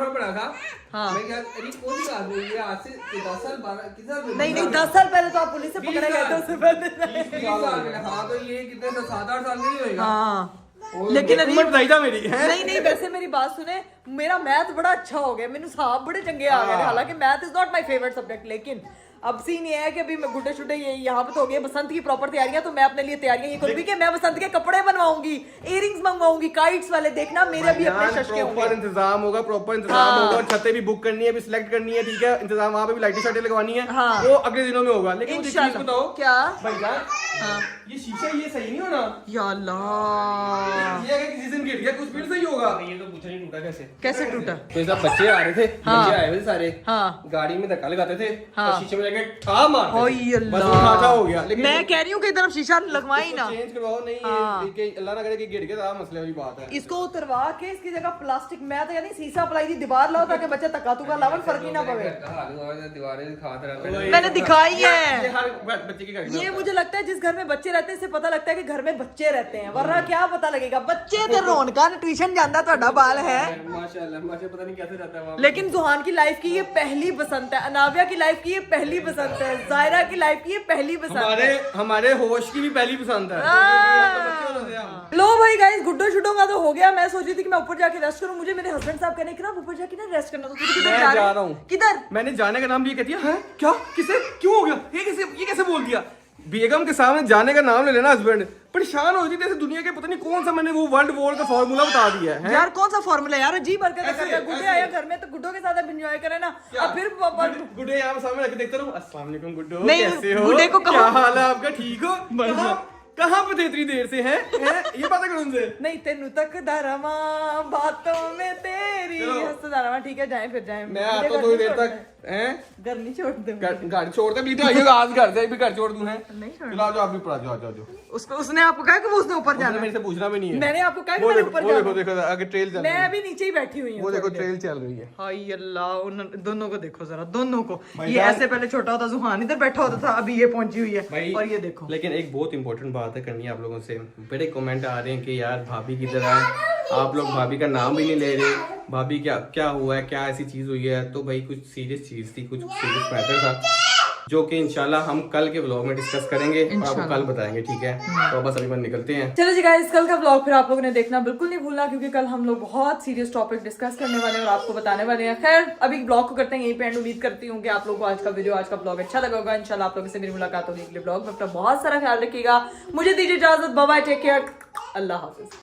बड़ा था। हाँ। मैं क्या अरे कौन सी बात है, ये आज से 10 साल 12 कितना नहीं 10 साल पहले तो आप पुलिस से पकड़े गए थे, उससे पहले। 20 साल पहले। हाँ तो ये कितने 7-8 साल नहीं होएगा। हाँ लेकिन अभी उम्र बताई था मेरी है। नहीं वैसे मेरी बात सुने, मेरा मैथ बड़ा अच्छा हो गया, मेनू हिसाब बड़े चंगे आ गए। हालांकि math is not my favourite subject, लेकिन अब सीन ये है कि अभी मैं गुड्डे शुड्डे ये यहाँ पे तो हो गई बसंत की प्रॉपर तैयारियां, तो मैं अपने लिए तैयारियां ये करूंगी कि मैं बसंत के कपड़े बनवाऊंगी, इयरिंग्स मंगवाऊंगी, काइट्स वाले, देखना मेरे भी अपने शशके प्रॉपर होंगे। इंतजाम होगा, प्रॉपर इंतजाम हाँ। होगा, छतें भी बुक करनी है, भी सिलेक्ट करनी है, ठीक है, इंतजाम वहाँ पे भी लाइटें शाइटें लगवानी है, हाँ। वो अगले दिनों में होगा। लेकिन मुझे एक चीज इंशाल्लाह। बताओ क्या? भाईजान, हाँ। ये शीशा ये सही नहीं होना, या अल्लाह, ये अगर किसी दिन गिर गया कुछ फिर सही होगा। ये तो पूछा नहीं टूटा कैसे। कैसे टूटा? तो सब बच्चे आ रहे थे, हाँ। बच्चे आए हुए थे सारे, हाँ। गाड़ी में धक्का लगाते थे, हाँ। और शीशे में लगे ठा मारते थे। ओय बस वो ढांचा हो गया। अल्लाह, लेकिन मैं कह रही हूँ कि तरफ शीशा लगवाई ना, चेंज करवाओ, नहीं हाँ। ये कि अल्लाह ना करे कि गिर गया तो मसले वाली बात है। इसको उतरवा के इसकी जगह प्लास्टिक, मैं तो कहती शीशा पलाई दी दीवार लाओ ताकि बच्चे तक्का तुका लावन, फर्क ही ना पवे। दीवारें खाते रहते। मैंने दिखाई ये है, हर बच्चे की घर ये मुझे लगता है जिस घर में बच्चे रहते हैं इससे पता लगता है कि घर में बच्चे रहते हैं, वरना क्या पता लगेगा। बच्चे तो रौनका ट्यूशन जाता ਤੁਹਾਡਾ बाल है, माशाल्लाह माशाल्लाह, पता नहीं कैसे रहता है वहाँ। लेकिन जुहान की लाइफ की ये पहली बसंत है, अनाविया की लाइफ की ये पहली बसंत है, जायरा की लाइफ की ये पहली बसंत है। हमारे होश की भी पहली पसंद है। लो भाई गाइस, गुड्डो शुड्डो का तो हो गया। मैं सोच रही थी कि मैं ऊपर जाके रेस्ट करूं, मुझे मेरे हस्बैंड साहब कहने कि ना ऊपर जाके ना रेस्ट करना, तो किधर मैं जा जा रहा हूं। किधर? मैंने जाने का नाम भी कहती है, क्या किसे क्यों हो गया ये कैसे बोल दिया? बेगम के सामने जाने का नाम ले लेना हस्बैंड परेशान हो रही थी, जैसे दुनिया के पता नहीं कौन सा मैंने वो वर्ल्ड वॉर का फॉर्मूला बता दिया है। यार कौन सा फॉर्मूला यार, अजीब हरकत ऐसे, करता है। गुड्डे ऐसे। आया घर में तो गुड्डो के साथ एंजॉय करे ना, अब फिर गुड्डे यहाँ सामने रख के देखता रहूं, अस्सलाम वालेकुम गुड्डो, नहीं, कैसे हो? गुड्डे को कहो। क्या हाल है आपका, ठीक हो? कहाँ पे थे इतनी देर से हैं? ये बात करो उनसे। नहीं तेनू तक दरमा बातों में तेरी चलो। हंस दरमा, ठीक है जाए फिर जाए। मैं आता हूँ थोड़ी देर तक। हैं? घर नहीं छोड़ दे गाड़ी छोड़ते भी तो आइए, आज घर से भी घर छोड़ दूं हैं। नहीं छोड़। चलो आ जाओ, आप भी ऊपर आ जाओ, आ जाओ। उसको, उसने आपको कहा कि वो उसने ऊपर उसने जाना मेरे से पूछना भी नहीं है। मैंने आपको कहा कि वो मैंने देखो, ऊपर वो जाना। देखो देखो आगे ट्रेल चल रही मैं है। अभी नीचे ही बैठी हुई हूँ। वो देखो ट्रेल चल रही है। हाय अल्लाह, उन दोनों को देखो जरा, दोनों को। भाई ये जान- ऐसे पहले छोटा होता जुहान इधर बैठा होता था, अभी ये पहुंची हुई है। भाई और ये देखो, लेकिन एक बहुत इंपॉर्टेंट बात है करनी है आप लोगों से। बड़े कमेंट आ रहे हैं कि यार भाभी किधर है, आप लोग भाभी का नाम भी नहीं ले रहे, भाभी क्या क्या हुआ है, क्या ऐसी चीज हुई है। तो भाई कुछ सीरियस चीज थी, कुछ सीरियस मैटर था, जो कि इंशाल्लाह हम कल के व्लॉग में डिस्कस करेंगे, आपको कल बताएंगे, ठीक है? तो बस अभी हम निकलते हैं। चलो जी गाइस, कल का व्लॉग फिर आप लोगों ने देखना बिल्कुल नहीं भूलना, क्योंकि कल हम लोग बहुत सीरियस टॉपिक डिस्कस करने वाले हैं और आपको बताने वाले हैं। खैर अभी ब्लॉग को करते हैं यहीं पे एंड। उम्मीद करती हूँ कि आप लोगों को आज का वीडियो, आज का ब्लॉग अच्छा लगा होगा। इंशाल्लाह आप लोगों से मेरी मुलाकात होगी अगले ब्लॉग में। अपना बहुत सारा ख्याल रखिएगा, मुझे दीजिए इजाजत, बाय बाय, टेक केयर, अल्लाह हाफिज।